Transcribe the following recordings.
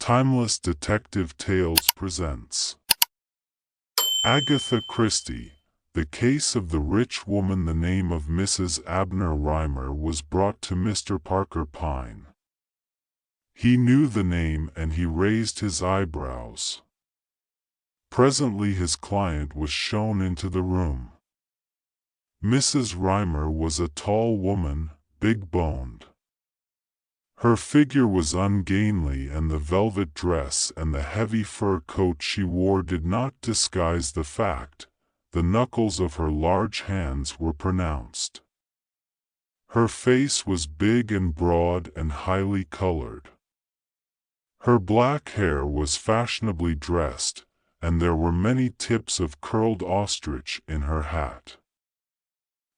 Timeless Detective Tales presents Agatha Christie. The case of the rich woman, the name of Mrs. Abner Reimer, was brought to Mr. Parker Pyne. He knew the name and he raised his eyebrows. Presently his client was shown into the room. Mrs. Reimer was a tall woman, big-boned. Her figure was ungainly, and the velvet dress and the heavy fur coat she wore did not disguise the fact. The knuckles of her large hands were pronounced. Her face was big and broad and highly colored. Her black hair was fashionably dressed, and there were many tips of curled ostrich in her hat.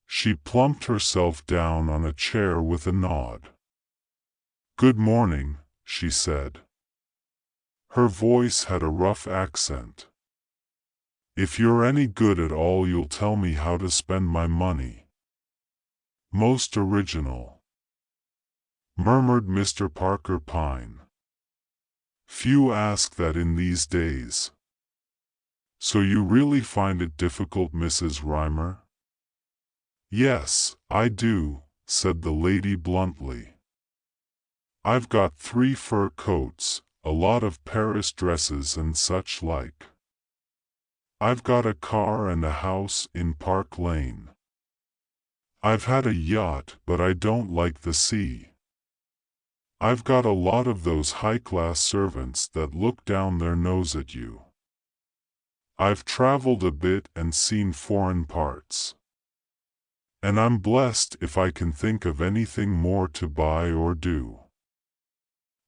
She plumped herself down on a chair with a nod. "Good morning," she said. Her voice had a rough accent. "If you're any good at all, you'll tell me how to spend my money." "Most original," murmured Mr. Parker Pyne. "Few ask that in these days." "So you really find it difficult, Mrs. Reimer?" "Yes, I do," said the lady bluntly. "I've got 3 fur coats, a lot of Paris dresses and such like. I've got a car and a house in Park Lane. I've had a yacht, but I don't like the sea. I've got a lot of those high-class servants that look down their nose at you. I've traveled a bit and seen foreign parts. And I'm blessed if I can think of anything more to buy or do."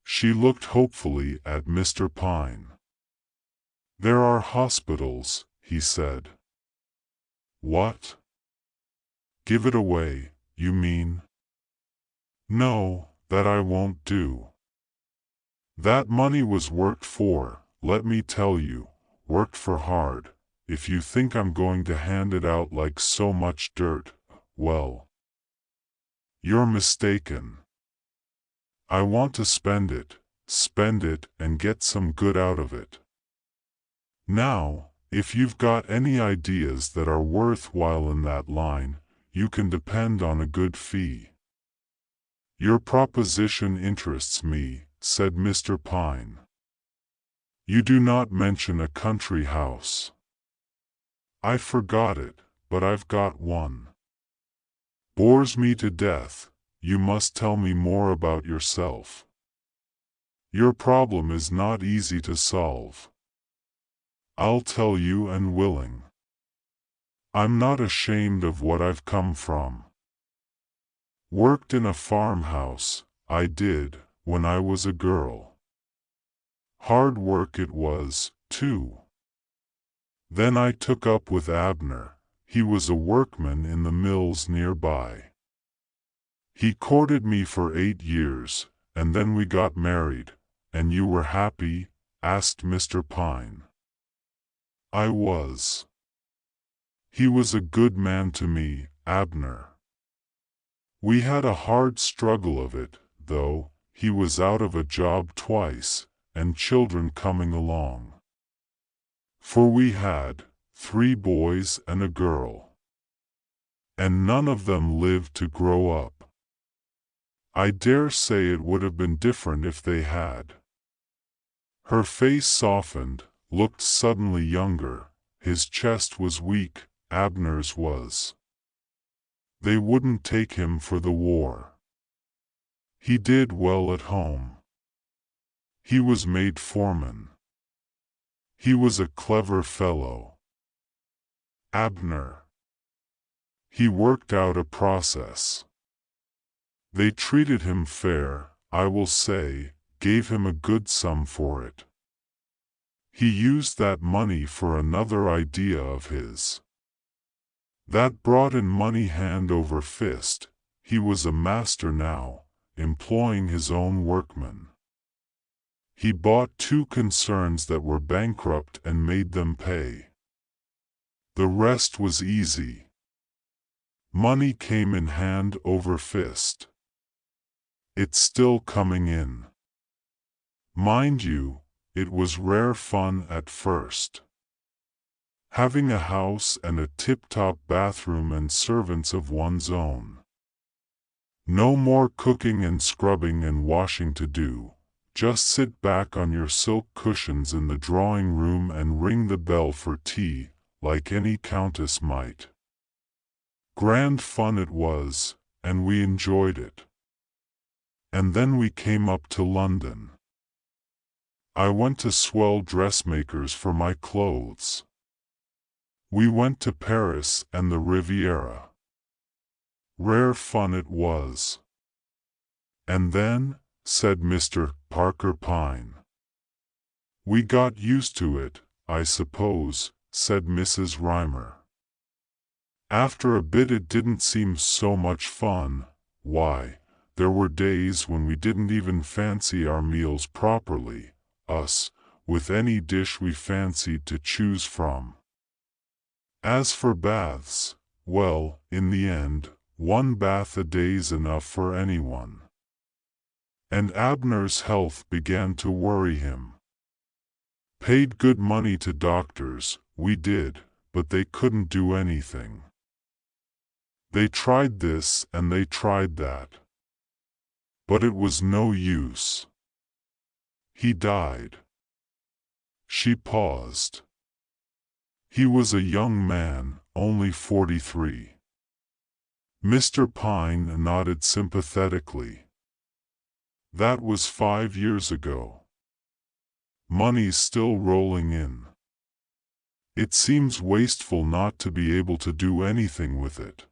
She looked hopefully at Mr. Pyne. "There are hospitals," he said. "What? Give it away, you mean?" "No, that I won't do. That money was worked for, let me tell you, worked for hard. If you think I'm going to hand it out like so much dirt, well, you're mistaken. I want to spend it, and get some good out of it. Now, if you've got any ideas that are worthwhile in that line, you can depend on a good fee." "Your proposition interests me," said Mr. Pyne. "You do not mention a country house." "I forgot it, but I've got one." "Bores me to death. You must tell me more about yourself. Your problem is not easy to solve." "I'll tell you, and willing. I'm not ashamed of what I've come from. Worked in a farmhouse, I did, when I was a girl. Hard work it was, too. Then I took up with Abner. He was a workman in the mills nearby. He courted me for 8 years, and then we got married." "And you were happy?" asked Mr. Pyne. "I was. He was a good man to me, Abner. We had a hard struggle of it, though. He was out of a job twice, and children coming along. For we had 3 boys and a girl. And none of them lived to grow up. I dare say it would have been different if they had." Her face softened, looked suddenly younger. His chest was weak, Abner's was. They wouldn't take him for the war. He did well at home. He was made foreman. He was a clever fellow. Abner. He worked out a process. They treated him fair, I will say, gave him a good sum for it. He used that money for another idea of his. That brought in money hand over fist. He was a master now, employing his own workmen. He bought 2 concerns that were bankrupt and made them pay. The rest was easy. Money came in hand over fist. It's still coming in. Mind you, it was rare fun at first. Having a house and a tip-top bathroom and servants of one's own. No more cooking and scrubbing and washing to do. Just sit back on your silk cushions in the drawing room and ring the bell for tea, like any countess might. Grand fun it was, and we enjoyed it. And then we came up to London. I went to swell dressmakers for my clothes. We went to Paris and the Riviera. Rare fun it was. And then, said Mr. Parker Pyne. We got used to it, I suppose, said Mrs. Rymer. After a bit it didn't seem so much fun. Why, there were days when we didn't even fancy our meals properly, us, with any dish we fancied to choose from. As for baths, well, in the end, one bath a day's enough for anyone. And Abner's health began to worry him. Paid good money to doctors, we did, but they couldn't do anything. They tried this and they tried that. But it was no use. He died. She paused. He was a young man, only 43. Mr. Pyne nodded sympathetically. That was 5 years ago. Money's still rolling in. It seems wasteful not to be able to do anything with it.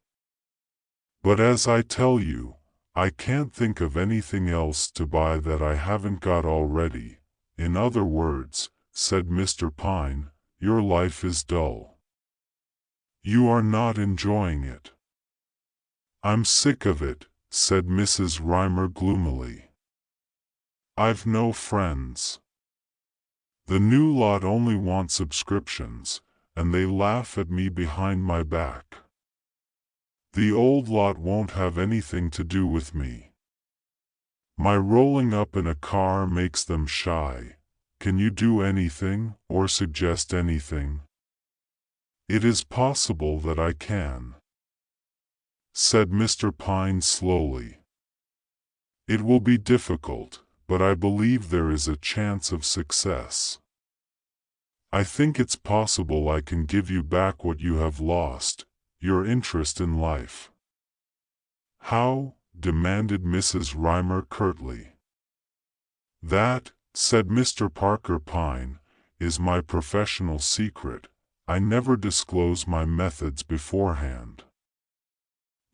But as I tell you, I can't think of anything else to buy that I haven't got already. In other words, said Mr. Pyne, your life is dull. You are not enjoying it. I'm sick of it, said Mrs. Rymer gloomily. I've no friends. The new lot only want subscriptions, and they laugh at me behind my back. The old lot won't have anything to do with me. My rolling up in a car makes them shy. Can you do anything, or suggest anything? It is possible that I can, said Mr. Pyne slowly. It will be difficult, but I believe there is a chance of success. I think it's possible I can give you back what you have lost, your interest in life. How? Demanded Mrs. Rymer curtly. That, said Mr. Parker Pyne, is my professional secret. I never disclose my methods beforehand.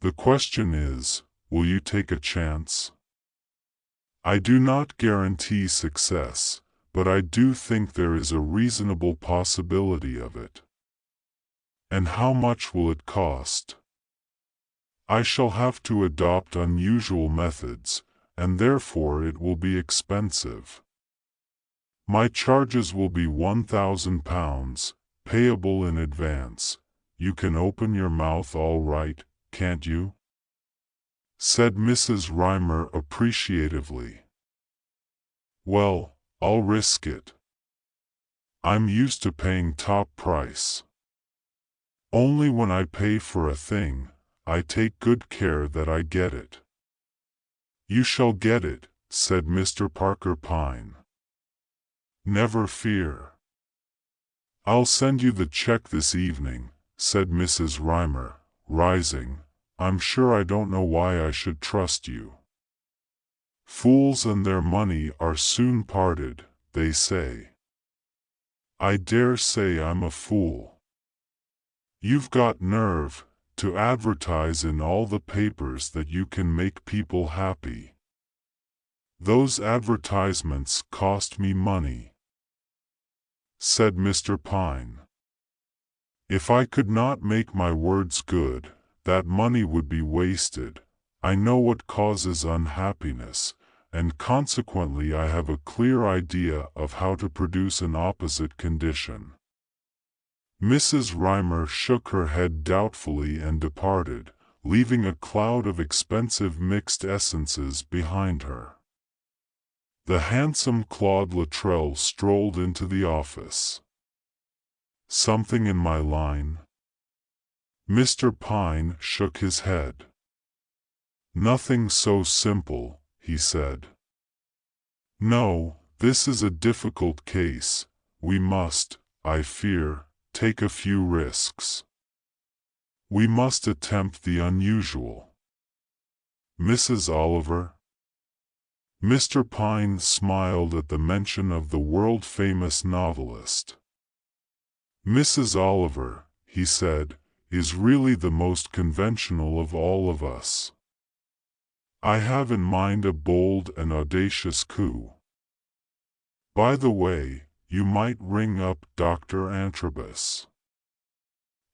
The question is, will you take a chance? I do not guarantee success, but I do think there is a reasonable possibility of it. And how much will it cost? I shall have to adopt unusual methods, and therefore it will be expensive. My charges will be £1,000, payable in advance. You can open your mouth all right, can't you? Said Mrs. Rymer appreciatively. Well, I'll risk it. I'm used to paying top price. Only when I pay for a thing, I take good care that I get it. You shall get it, said Mr. Parker Pyne. Never fear. I'll send you the check this evening, said Mrs. Rymer, rising. I'm sure I don't know why I should trust you. Fools and their money are soon parted, they say. I dare say I'm a fool. You've got nerve to advertise in all the papers that you can make people happy. Those advertisements cost me money, said Mr. Pyne. If I could not make my words good, that money would be wasted. I know what causes unhappiness, and consequently I have a clear idea of how to produce an opposite condition. Mrs. Rymer shook her head doubtfully and departed, leaving a cloud of expensive mixed essences behind her. The handsome Claude Luttrell strolled into the office. "Something in my line?" Mr. Pine shook his head. "Nothing so simple," he said. "No, this is a difficult case. We must, I fear, take a few risks. We must attempt the unusual." "Mrs. Oliver?" Mr. Pine smiled at the mention of the world-famous novelist. "Mrs. Oliver," he said, "is really the most conventional of all of us. I have in mind a bold and audacious coup. By the way, you might ring up Dr. Antrobus."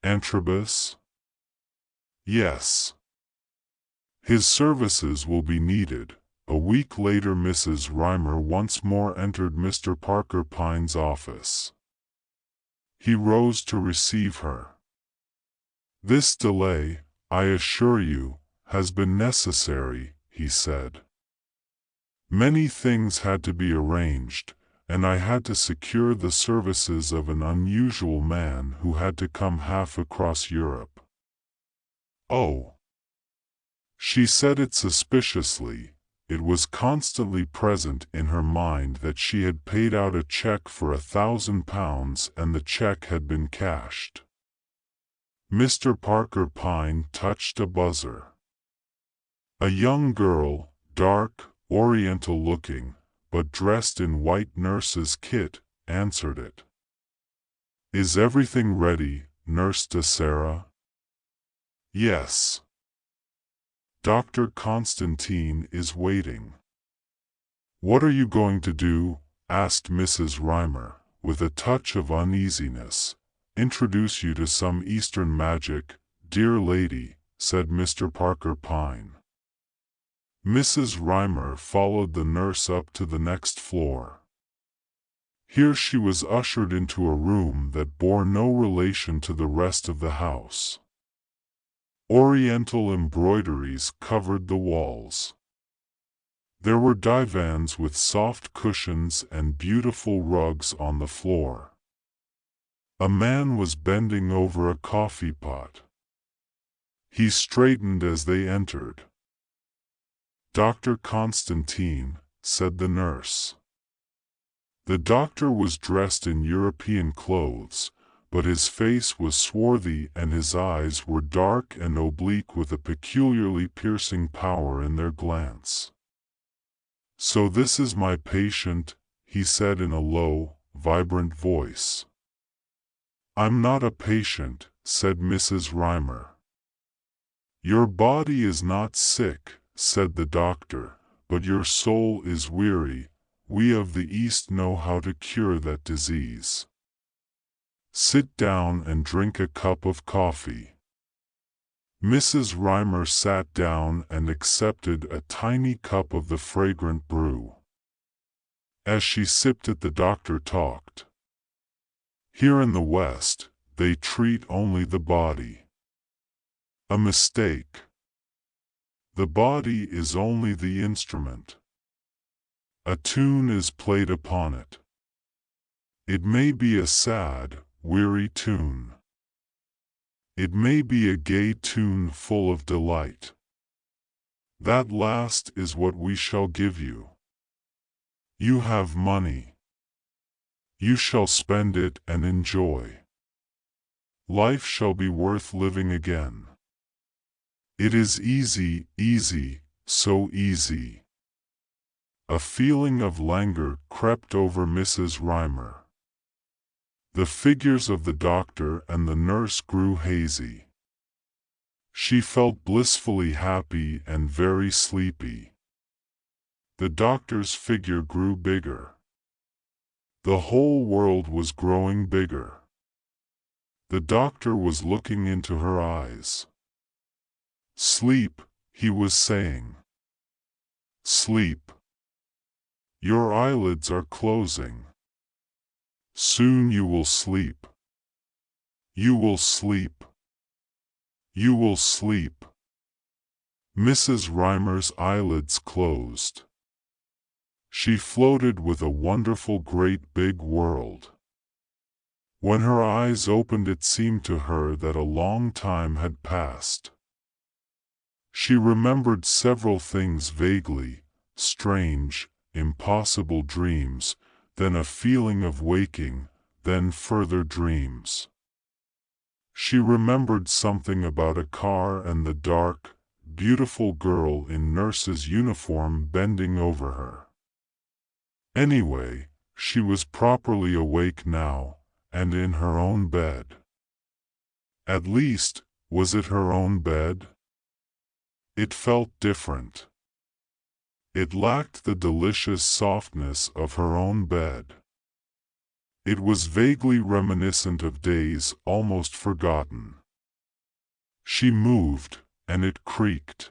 "Antrobus?" "Yes. His services will be needed." A week later Mrs. Rymer once more entered Mr. Parker Pine's office. He rose to receive her. "This delay, I assure you, has been necessary," he said. "Many things had to be arranged, and I had to secure the services of an unusual man who had to come half across Europe." "Oh." She said it suspiciously. It was constantly present in her mind that she had paid out a check for £1,000 and the check had been cashed. Mr. Parker Pine touched a buzzer. A young girl, dark, oriental-looking, but dressed in white nurse's kit, answered it. "Is everything ready, Nurse Sarah?" "Yes. Dr. Constantine is waiting." "What are you going to do?" asked Mrs. Rymer, with a touch of uneasiness. "Introduce you to some Eastern magic, dear lady," said Mr. Parker Pine. Mrs. Rymer followed the nurse up to the next floor. Here she was ushered into a room that bore no relation to the rest of the house. Oriental embroideries covered the walls. There were divans with soft cushions and beautiful rugs on the floor. A man was bending over a coffee pot. He straightened as they entered. "Dr. Constantine," said the nurse. The doctor was dressed in European clothes, but his face was swarthy and his eyes were dark and oblique with a peculiarly piercing power in their glance. "So this is my patient," he said in a low, vibrant voice. "I'm not a patient," said Mrs. Rymer. "Your body is not sick," said the doctor, "but your soul is weary. We of the East know how to cure that disease. Sit down and drink a cup of coffee." Mrs. Rymer sat down and accepted a tiny cup of the fragrant brew. As she sipped it, the doctor talked. "Here in the West, they treat only the body. A mistake. The body is only the instrument. A tune is played upon it. It may be a sad, weary tune. It may be a gay tune full of delight. That last is what we shall give you. You have money. You shall spend it and enjoy. Life shall be worth living again. It is easy, easy, so easy." A feeling of languor crept over Mrs. Rymer. The figures of the doctor and the nurse grew hazy. She felt blissfully happy and very sleepy. The doctor's figure grew bigger. The whole world was growing bigger. The doctor was looking into her eyes. "Sleep," he was saying. "Sleep. Your eyelids are closing. Soon you will sleep. You will sleep. You will sleep." Mrs. Rymer's eyelids closed. She floated with a wonderful great big world. When her eyes opened, it seemed to her that a long time had passed. She remembered several things vaguely, strange, impossible dreams, then a feeling of waking, then further dreams. She remembered something about a car and the dark, beautiful girl in nurse's uniform bending over her. Anyway, she was properly awake now, and in her own bed. At least, was it her own bed? It felt different. It lacked the delicious softness of her own bed. It was vaguely reminiscent of days almost forgotten. She moved, and it creaked.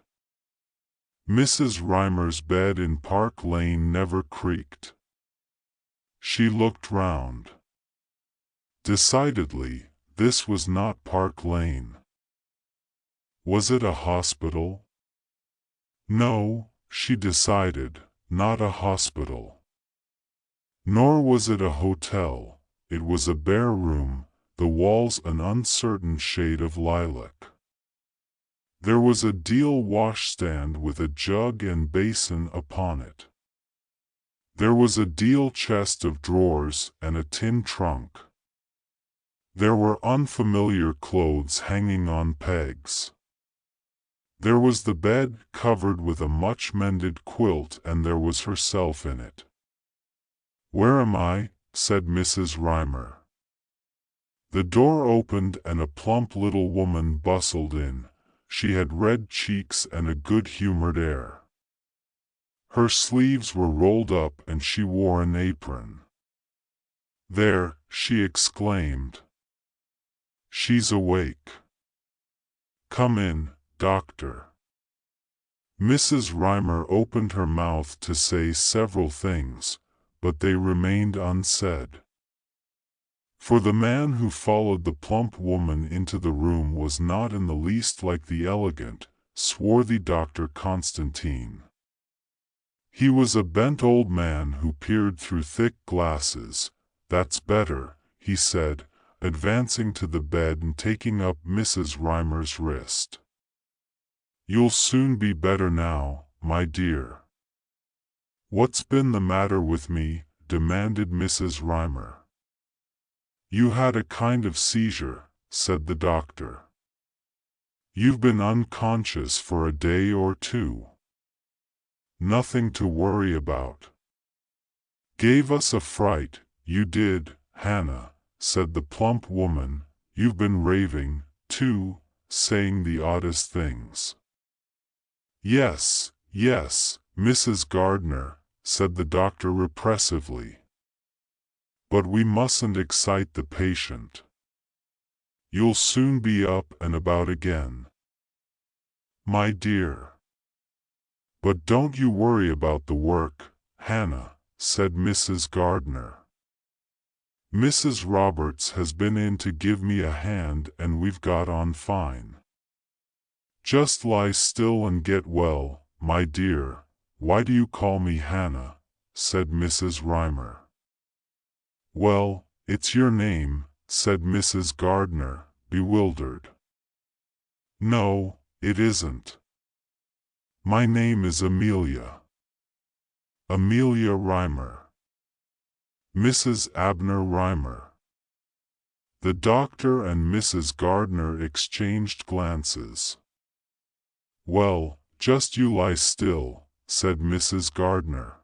Mrs. Rymer's bed in Park Lane never creaked. She looked round. Decidedly, this was not Park Lane. Was it a hospital? No, she decided, not a hospital. Nor was it a hotel. It was a bare room, the walls an uncertain shade of lilac. There was a deal washstand with a jug and basin upon it. There was a deal chest of drawers and a tin trunk. There were unfamiliar clothes hanging on pegs. There was the bed covered with a much-mended quilt, and there was herself in it. "Where am I?" said Mrs. Rymer. The door opened and a plump little woman bustled in. She had red cheeks and a good-humored air. Her sleeves were rolled up and she wore an apron. "There," she exclaimed. "She's awake. Come in, doctor." Mrs. Rymer opened her mouth to say several things, but they remained unsaid. For the man who followed the plump woman into the room was not in the least like the elegant, swarthy Dr. Constantine. He was a bent old man who peered through thick glasses. "That's better," he said, advancing to the bed and taking up Mrs. Rymer's wrist. "You'll soon be better now, my dear." "What's been the matter with me?" demanded Mrs. Rymer. "You had a kind of seizure," said the doctor. "You've been unconscious for a day or two. Nothing to worry about." "Gave us a fright, you did, Hannah," said the plump woman. "You've been raving, too, saying the oddest things." "Yes, yes, Mrs. Gardner," said the doctor repressively. "But we mustn't excite the patient. You'll soon be up and about again." "My dear." "But don't you worry about the work, Hannah," said Mrs. Gardner. "Mrs. Roberts has been in to give me a hand and we've got on fine. Just lie still and get well, my dear." "Why do you call me Hannah?" said Mrs. Rymer. "Well, it's your name," said Mrs. Gardner, bewildered. "No, it isn't. My name is Amelia. Amelia Rymer. Mrs. Abner Rymer." The doctor and Mrs. Gardner exchanged glances. "Well, just you lie still," said Mrs. Gardner.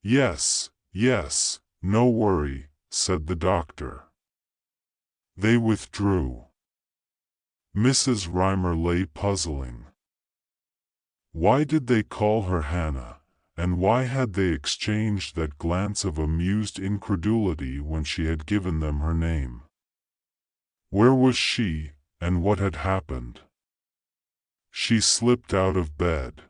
"Yes, yes, no worry," said the doctor. They withdrew. Mrs. Rymer lay puzzling. Why did they call her Hannah, and why had they exchanged that glance of amused incredulity when she had given them her name? Where was she, and what had happened? She slipped out of bed.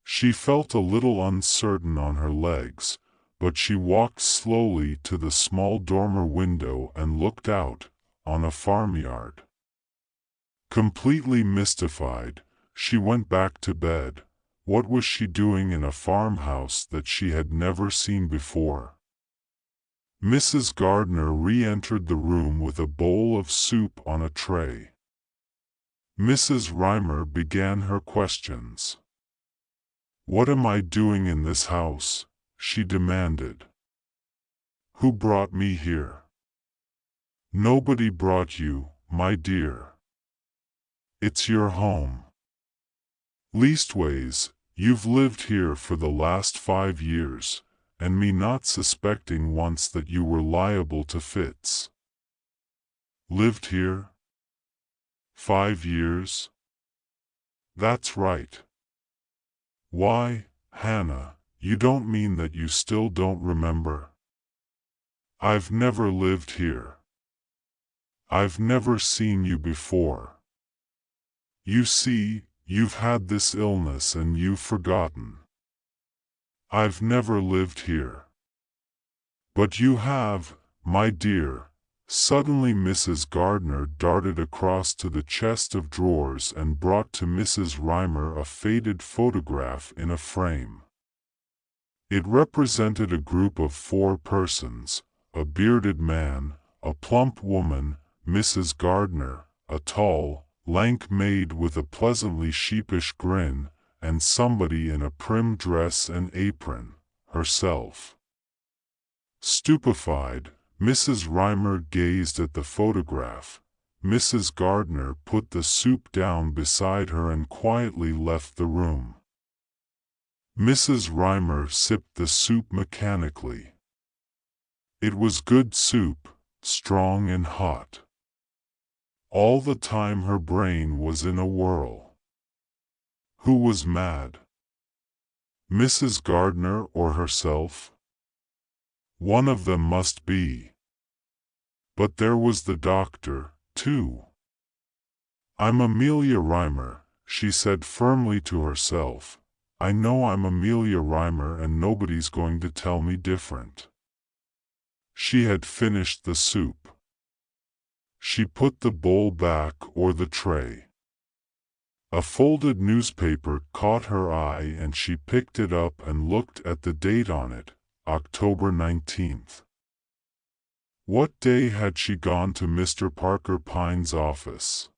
She felt a little uncertain on her legs, but she walked slowly to the small dormer window and looked out on a farmyard. Completely mystified, she went back to bed, What was she doing in a farmhouse that she had never seen before? Mrs. Gardner re-entered the room with a bowl of soup on a tray. Mrs. Reimer began her questions. "What am I doing in this house?" she demanded. "Who brought me here?" "Nobody brought you, my dear. It's your home. Leastways, you've lived here for the last 5 years, and me not suspecting once that you were liable to fits." "Lived here? 5 years? That's right. Why, Hannah, you don't mean that you still don't remember?" "I've never lived here. I've never seen you before. You see, you've had this illness and you've forgotten. I've never lived here." "But you have, my dear." Suddenly Mrs. Gardner darted across to the chest of drawers and brought to Mrs. Reimer a faded photograph in a frame. It represented a group of 4 persons, a bearded man, a plump woman, Mrs. Gardner, a tall, lank maid with a pleasantly sheepish grin, and somebody in a prim dress and apron, herself. Stupefied, Mrs. Reimer gazed at the photograph. Mrs. Gardner put the soup down beside her and quietly left the room. Mrs. Reimer sipped the soup mechanically. It was good soup, strong and hot. All the time her brain was in a whirl. Who was mad? Mrs. Gardner or herself? One of them must be. But there was the doctor, too. "I'm Amelia Reimer," she said firmly to herself. "I know I'm Amelia Reimer and nobody's going to tell me different." She had finished the soup. She put the bowl back or the tray. A folded newspaper caught her eye and she picked it up and looked at the date on it, October 19th. What day had she gone to Mr. Parker Pine's office?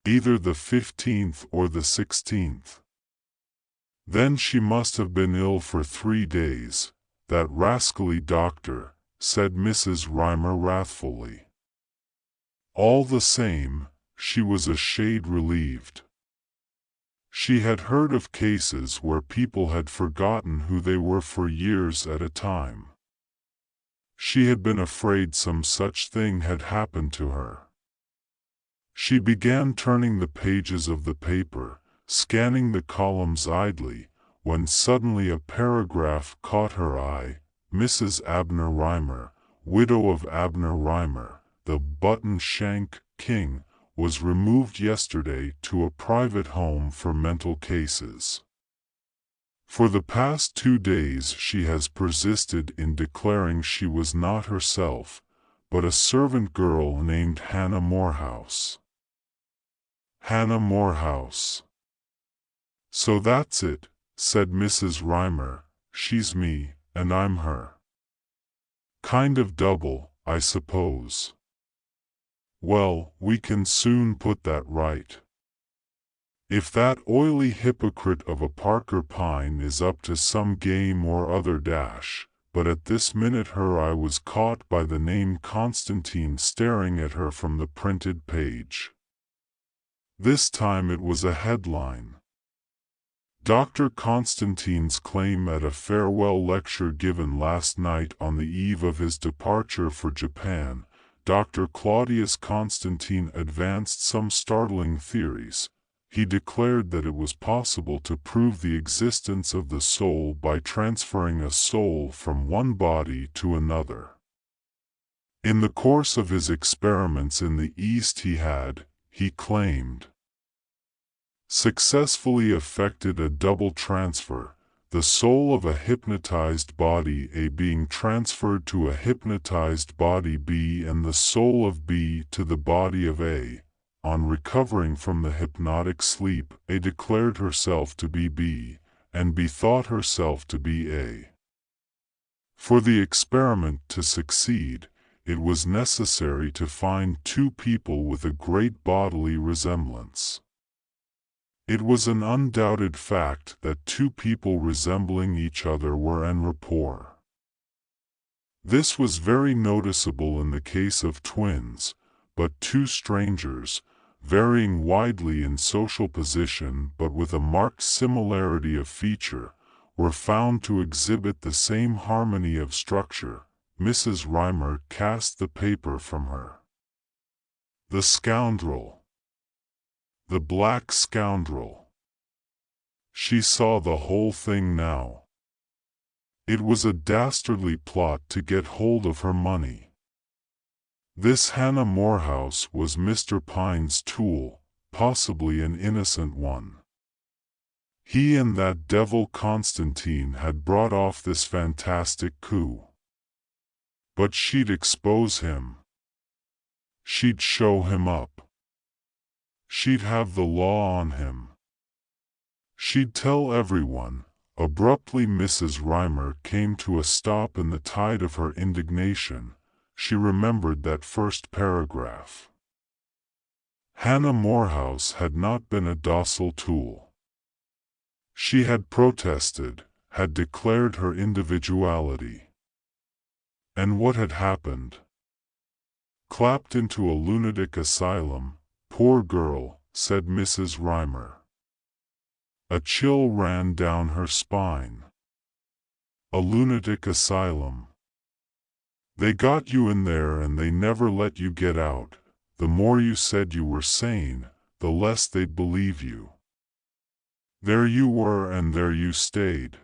Either the 15th or the 16th. Then she must have been ill for 3 days, that rascally doctor, said Mrs. Reimer wrathfully. All the same, she was a shade relieved. She had heard of cases where people had forgotten who they were for years at a time. She had been afraid some such thing had happened to her. She began turning the pages of the paper, scanning the columns idly, when suddenly a paragraph caught her eye. Mrs. Abner Reimer, widow of Abner Reimer, the button-shank king, was removed yesterday to a private home for mental cases. For the past 2 days she has persisted in declaring she was not herself, but a servant girl named Hannah Morehouse. Hannah Morehouse. So that's it, said Mrs. Reimer. She's me, and I'm her. Kind of double, I suppose. Well, we can soon put that right. If that oily hypocrite of a Parker Pine is up to some game or other dash, but at this minute her eye was caught by the name Constantine staring at her from the printed page. This time it was a headline. Dr. Constantine's claim at a farewell lecture given last night on the eve of his departure for Japan. Dr. Claudius Constantine advanced some startling theories. He declared that it was possible to prove the existence of the soul by transferring a soul from one body to another. In the course of his experiments in the East he claimed, successfully effected a double transfer, the soul of a hypnotized body A being transferred to a hypnotized body B and the soul of B to the body of A, on recovering from the hypnotic sleep, A declared herself to be B, and B thought herself to be A. For the experiment to succeed, it was necessary to find two people with a great bodily resemblance. It was an undoubted fact that two people resembling each other were en rapport. This was very noticeable in the case of twins, but two strangers, varying widely in social position but with a marked similarity of feature, were found to exhibit the same harmony of structure. Mrs. Reimer cast the paper from her. The scoundrel. The black scoundrel. She saw the whole thing now. It was a dastardly plot to get hold of her money. This Hannah Morehouse was Mr. Pine's tool, possibly an innocent one. He and that devil Constantine had brought off this fantastic coup. But she'd expose him. She'd show him up. She'd have the law on him. She'd tell everyone. Abruptly Mrs. Reimer came to a stop in the tide of her indignation. She remembered that first paragraph. Hannah Morehouse had not been a docile tool. She had protested, had declared her individuality. And what had happened? Clapped into a lunatic asylum, poor girl, said Mrs. Reimer. A chill ran down her spine. A lunatic asylum. They got you in there and they never let you get out. The more you said you were sane, the less they'd believe you. There you were and there you stayed.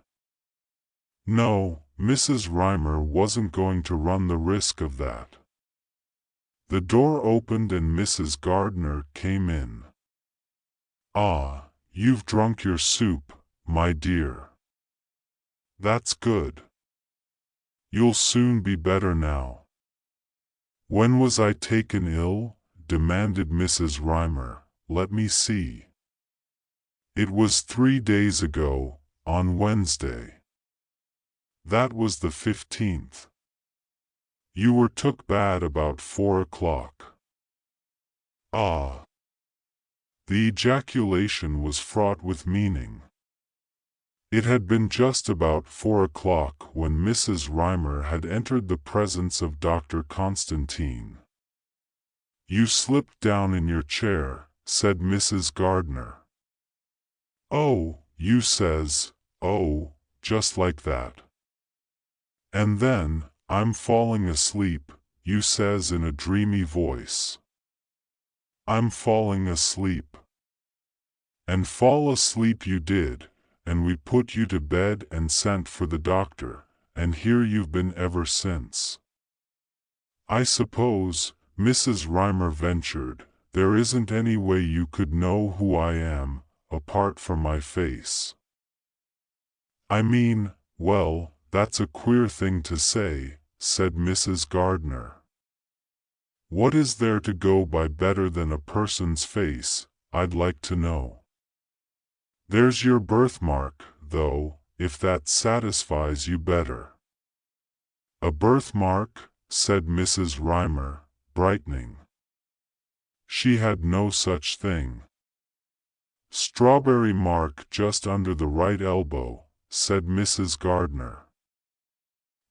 No, Mrs. Reimer wasn't going to run the risk of that. The door opened and Mrs. Gardner came in. "Ah, you've drunk your soup, my dear. That's good. You'll soon be better now." "When was I taken ill?" demanded Mrs. Reimer. "Let me see. It was 3 days ago, on Wednesday. That was the 15th. You were took bad about 4 o'clock. Ah." The ejaculation was fraught with meaning. It had been just about 4 o'clock when Mrs. Reimer had entered the presence of Dr. Constantine. "You slipped down in your chair," said Mrs. Gardner. "Oh," you says, "oh," just like that. "And then, I'm falling asleep," you says in a dreamy voice. "I'm falling asleep." And fall asleep you did, and we put you to bed and sent for the doctor, and here you've been ever since. "I suppose," Mrs. Reimer ventured, "there isn't any way you could know who I am, apart from my face." "I mean, well, that's a queer thing to say," said Mrs. Gardner. "What is there to go by better than a person's face, I'd like to know? There's your birthmark, though, if that satisfies you better." "A birthmark?" said Mrs. Reimer, brightening. She had no such thing. "Strawberry mark just under the right elbow," said Mrs. Gardner.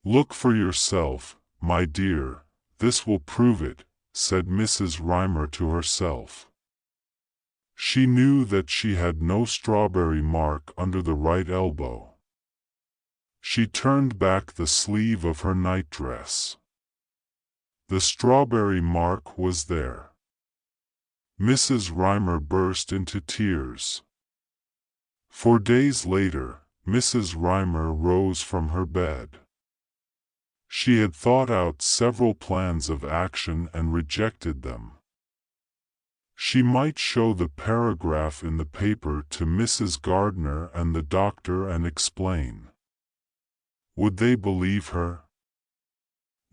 "Look for yourself, my dear, this will prove it," said Mrs. Reimer to herself. She knew that she had no strawberry mark under the right elbow. She turned back the sleeve of her nightdress. The strawberry mark was there. Mrs. Reimer burst into tears. 4 days later, Mrs. Reimer rose from her bed. She had thought out several plans of action and rejected them. She might show the paragraph in the paper to Mrs. Gardner and the doctor and explain. Would they believe her?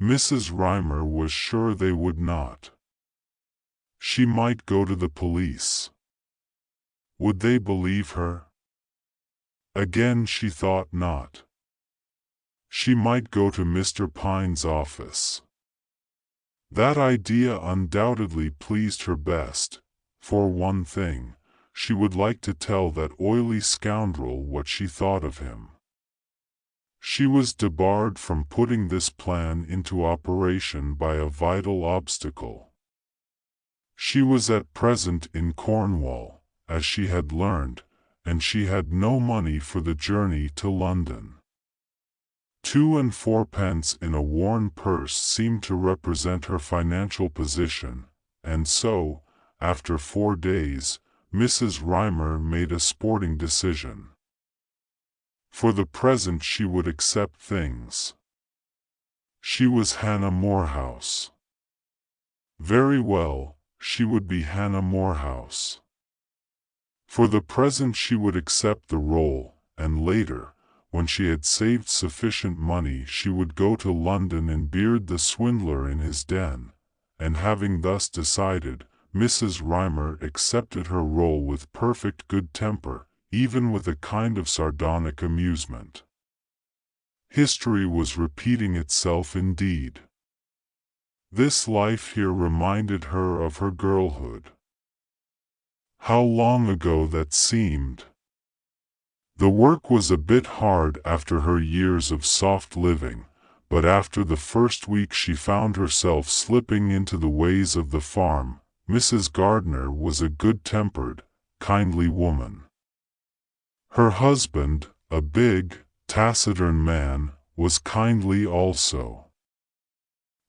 Mrs. Reimer was sure they would not. She might go to the police. Would they believe her? Again she thought not. She might go to Mr. Pine's office. That idea undoubtedly pleased her best. For one thing, she would like to tell that oily scoundrel what she thought of him. She was debarred from putting this plan into operation by a vital obstacle. She was at present in Cornwall, as she had learned, and she had no money for the journey to London. 2 and 4 pence in a worn purse seemed to represent her financial position, and so, after 4 days, Mrs. Rymer made a sporting decision. For the present she would accept things. She was Hannah Morehouse. Very well, she would be Hannah Morehouse. For the present she would accept the role, and later, when she had saved sufficient money, she would go to London and beard the swindler in his den, and having thus decided, Mrs. Rymer accepted her role with perfect good temper, even with a kind of sardonic amusement. History was repeating itself indeed. This life here reminded her of her girlhood. How long ago that seemed! The work was a bit hard after her years of soft living, but after the first week she found herself slipping into the ways of the farm. Mrs. Gardner was a good-tempered, kindly woman. Her husband, a big, taciturn man, was kindly also.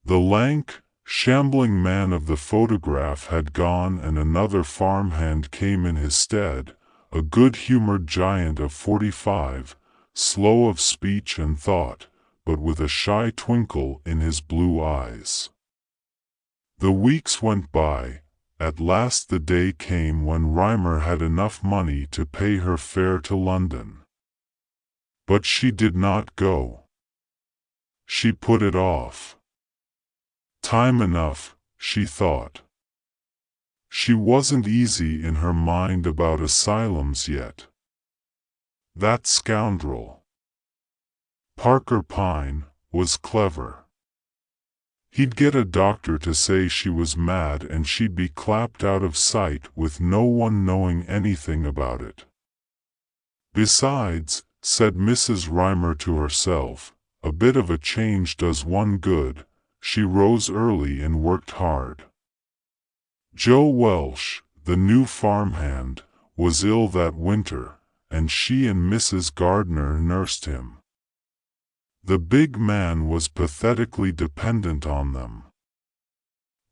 The lank, shambling man of the photograph had gone and another farmhand came in his stead, a good-humored giant of 45, slow of speech and thought, but with a shy twinkle in his blue eyes. The weeks went by. At last the day came when Rymer had enough money to pay her fare to London. But she did not go. She put it off. Time enough, she thought. She wasn't easy in her mind about asylums yet. That scoundrel, Parker Pyne, was clever. He'd get a doctor to say she was mad and she'd be clapped out of sight with no one knowing anything about it. Besides, said Mrs. Rymer to herself, a bit of a change does one good. She rose early and worked hard. Joe Welsh, the new farmhand, was ill that winter, and she and Mrs. Gardner nursed him. The big man was pathetically dependent on them.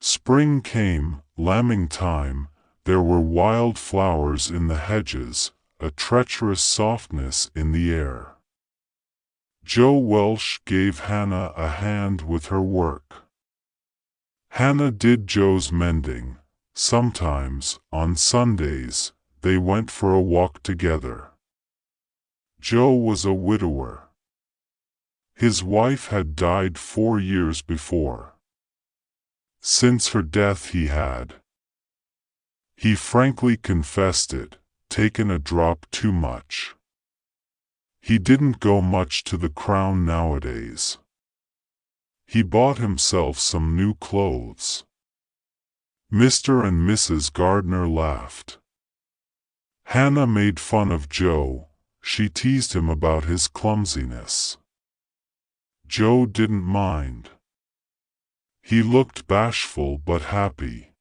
Spring came, lambing time, there were wild flowers in the hedges, a treacherous softness in the air. Joe Welsh gave Hannah a hand with her work. Hannah did Joe's mending. Sometimes, on Sundays, they went for a walk together. Joe was a widower. His wife had died 4 years before. Since her death he frankly confessed it, taken a drop too much. He didn't go much to the Crown nowadays. He bought himself some new clothes. Mr. and Mrs. Gardner laughed. Hannah made fun of Joe. She teased him about his clumsiness. Joe didn't mind. He looked bashful but happy.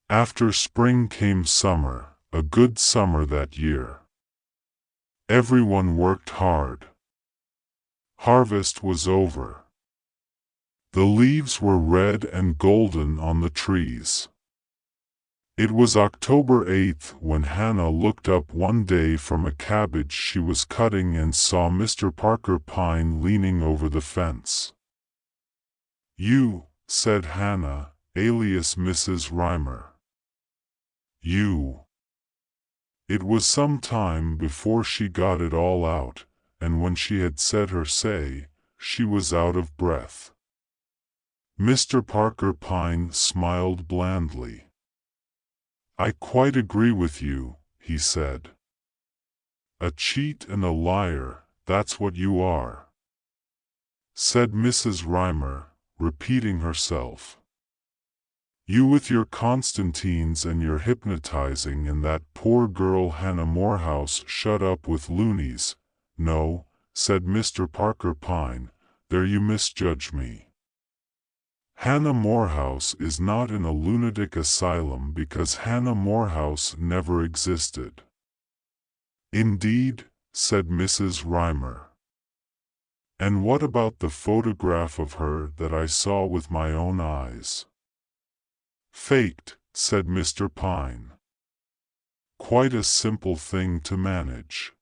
After spring came summer, a good summer that year. Everyone worked hard. Harvest was over. The leaves were red and golden on the trees. It was October 8th when Hannah looked up one day from a cabbage she was cutting and saw Mr. Parker Pyne leaning over the fence. "You," said Hannah, alias Mrs. Rymer. "You." It was some time before she got it all out, and when she had said her say, she was out of breath. Mr. Parker Pyne smiled blandly. I quite agree with you, he said. A cheat and a liar, that's what you are, said Mrs. Reimer, repeating herself. You with your Constantines and your hypnotizing and that poor girl Hannah Morehouse shut up with loonies. No, said Mr. Parker Pyne, there you misjudge me. Hannah Morehouse is not in a lunatic asylum because Hannah Morehouse never existed. Indeed, said Mrs. Reimer. And what about the photograph of her that I saw with my own eyes? Faked, said Mr. Pyne. Quite a simple thing to manage.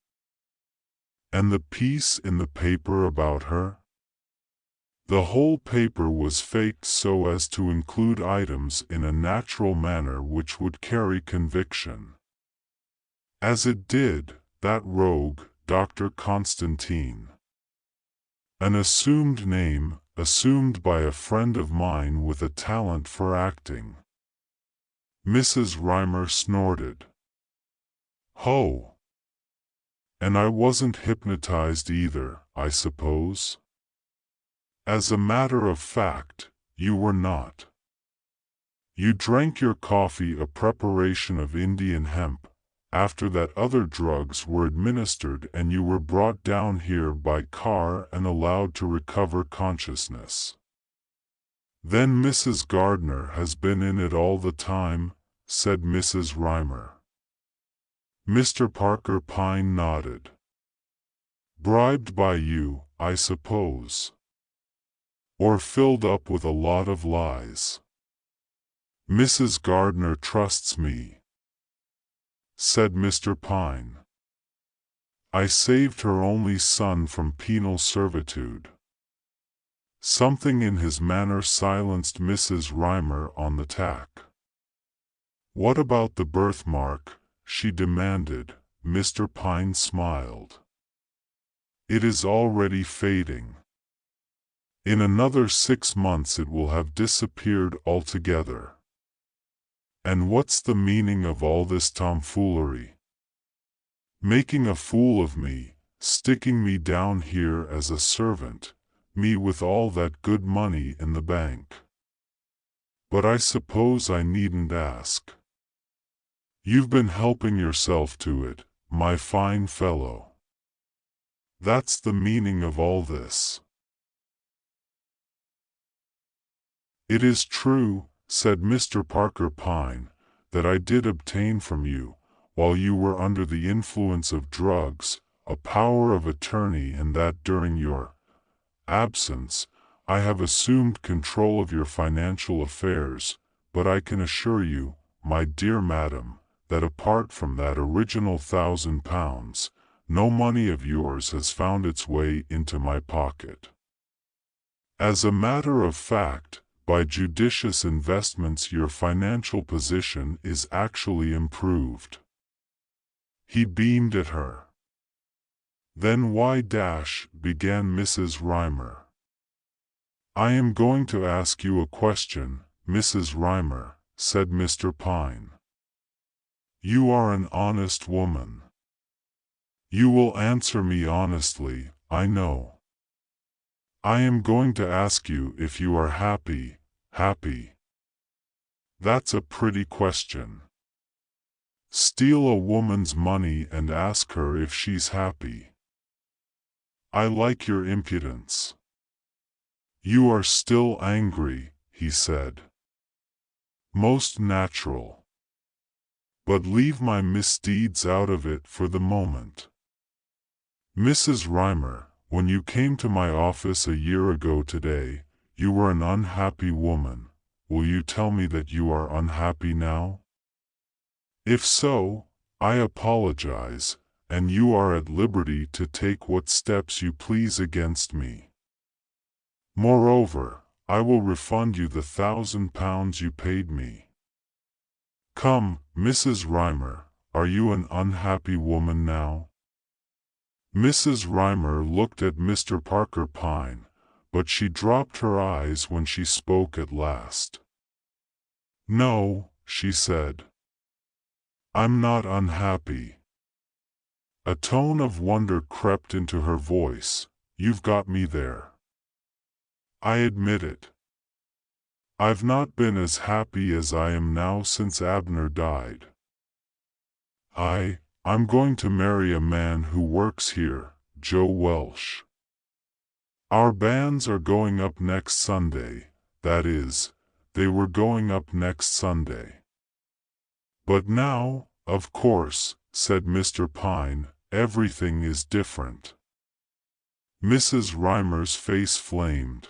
And the piece in the paper about her? The whole paper was faked so as to include items in a natural manner which would carry conviction. As it did, that rogue, Dr. Constantine. An assumed name, assumed by a friend of mine with a talent for acting. Mrs. Reimer snorted. Ho! And I wasn't hypnotized either, I suppose? As a matter of fact, you were not. You drank your coffee a preparation of Indian hemp, after that other drugs were administered and you were brought down here by car and allowed to recover consciousness. Then Mrs. Gardner has been in it all the time, said Mrs. Reimer. Mr. Parker Pyne nodded. Bribed by you, I suppose. Or filled up with a lot of lies. Mrs. Gardner trusts me, said Mr. Pyne. I saved her only son from penal servitude. Something in his manner silenced Mrs. Reimer on the tack. What about the birthmark? She demanded. Mr. Pyne smiled. It is already fading. In another 6 months it will have disappeared altogether. And what's the meaning of all this tomfoolery? Making a fool of me, sticking me down here as a servant, me with all that good money in the bank. But I suppose I needn't ask. You've been helping yourself to it, my fine fellow. That's the meaning of all this. It is true, said Mr. Parker Pyne, that I did obtain from you, while you were under the influence of drugs, a power of attorney, and that during your absence, I have assumed control of your financial affairs, but I can assure you, my dear madam, that apart from that original £1,000, no money of yours has found its way into my pocket. As a matter of fact, by judicious investments your financial position is actually improved. He beamed at her. Then why began Mrs. Reimer. I am going to ask you a question, Mrs. Reimer, said Mr. Pyne. You are an honest woman. You will answer me honestly, I know. I am going to ask you if you are happy. Happy? That's a pretty question. Steal a woman's money and ask her if she's happy. I like your impudence. You are still angry, he said. Most natural. But leave my misdeeds out of it for the moment. Mrs. Reimer, when you came to my office a year ago today, you were an unhappy woman. Will you tell me that you are unhappy now? If so, I apologize, and you are at liberty to take what steps you please against me. Moreover, I will refund you the £1,000 you paid me. Come, Mrs. Reimer, are you an unhappy woman now? Mrs. Reimer looked at Mr. Parker Pyne, but she dropped her eyes when she spoke at last. No, she said. I'm not unhappy. A tone of wonder crept into her voice. You've got me there. I admit it. I've not been as happy as I am now since Abner died. I'm going to marry a man who works here, Joe Welsh. Our banns are going up next Sunday, that is, they were going up next Sunday. But now, of course, said Mr. Pine, everything is different. Mrs. Reimer's face flamed.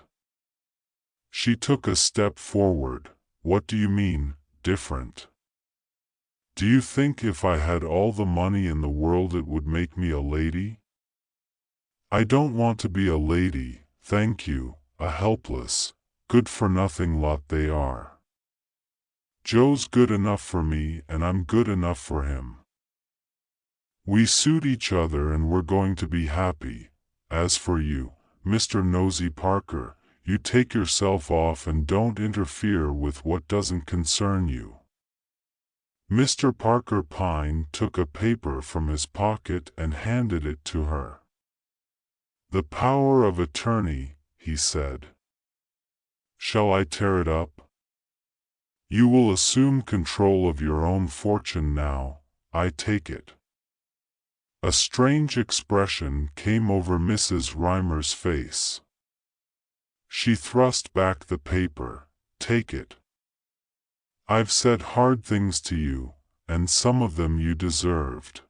She took a step forward. What do you mean, different? Do you think if I had all the money in the world it would make me a lady? I don't want to be a lady, thank you, a helpless, good-for-nothing lot they are. Joe's good enough for me and I'm good enough for him. We suit each other and we're going to be happy. As for you, Mr. Nosy Parker, you take yourself off and don't interfere with what doesn't concern you. Mr. Parker Pine took a paper from his pocket and handed it to her. The power of attorney, he said. Shall I tear it up? You will assume control of your own fortune now, I take it. A strange expression came over Mrs. Reimer's face. She thrust back the paper. Take it. I've said hard things to you, and some of them you deserved.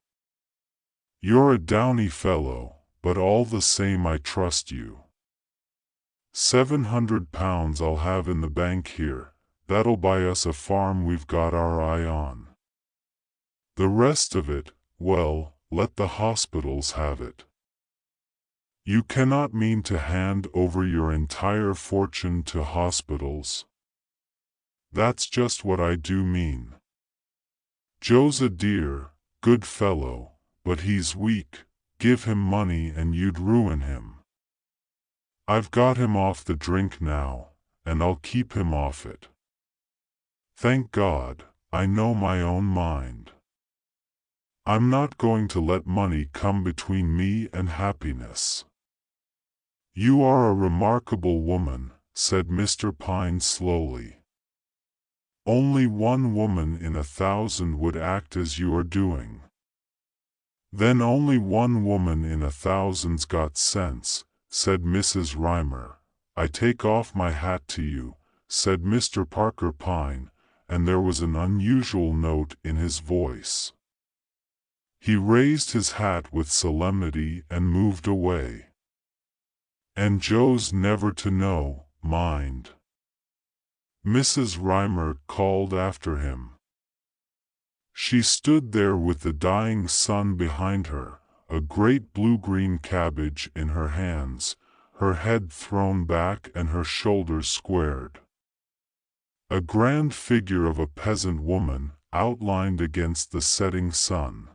You're a downy fellow, but all the same I trust you. £700 I'll have in the bank here, that'll buy us a farm we've got our eye on. The rest of it, well, let the hospitals have it. You cannot mean to hand over your entire fortune to hospitals. That's just what I do mean. Joe's a dear, good fellow, but he's weak. Give him money and you'd ruin him. I've got him off the drink now, and I'll keep him off it. Thank God, I know my own mind. I'm not going to let money come between me and happiness. You are a remarkable woman, said Mr. Pine slowly. Only one woman in 1,000 would act as you are doing. Then only one woman in 1,000's got sense, said Mrs. Reimer. I take off my hat to you, said Mr. Parker Pine, and there was an unusual note in his voice. He raised his hat with solemnity and moved away. And Joe's never to know, mind. Mrs. Reimer called after him. She stood there with the dying sun behind her, a great blue-green cabbage in her hands, her head thrown back and her shoulders squared. A grand figure of a peasant woman, outlined against the setting sun.